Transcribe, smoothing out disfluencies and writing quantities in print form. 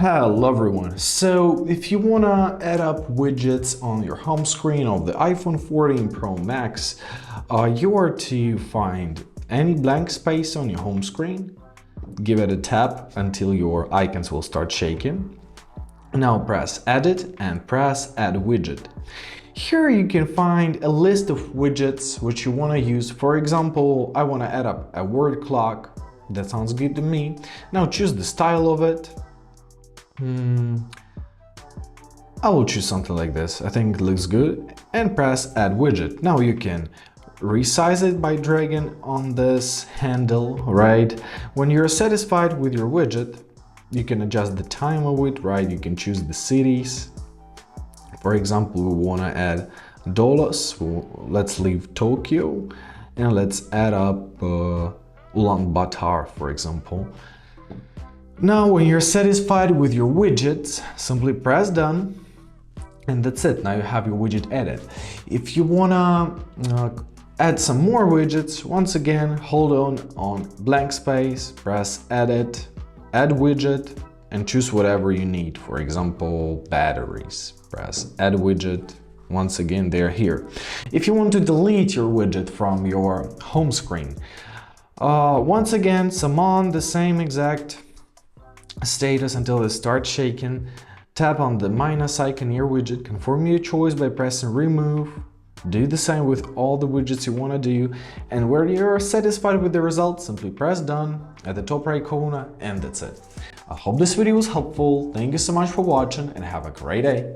Hello everyone. So if you wanna add up widgets on your home screen of the iPhone 14 Pro Max, you are to find any blank space on your home screen, give it a tap until your icons will start shaking. Now press Edit and press Add Widget. Here you can find a list of widgets which you want to use. For example, I want to add up a word clock. That sounds good to me. Now choose the style of it. I will choose something like this. I think it looks good. And press Add Widget. Now you can resize it by dragging on this handle, right? When you're satisfied with your widget, you can adjust the time of it, right? You can choose the cities. For example, we want to add Dallas. Let's leave Tokyo and let's add up Ulaanbaatar, for example. Now, when you're satisfied with your widgets, simply press Done, and that's it. Now you have your widget added. If you wanna add some more widgets, once again, hold on blank space, press Edit, Add Widget, and choose whatever you need. For example, batteries. Press Add Widget. Once again, they're here. If you want to delete your widget from your home screen, once again, summon the same exact status until it starts shaking. Tap on the minus icon near widget, confirm your choice by pressing remove. Do the same with all the widgets you want to do, and where you're satisfied with the results, simply press done at the top right corner, and that's it. I hope this video was helpful. Thank you so much for watching and have a great day.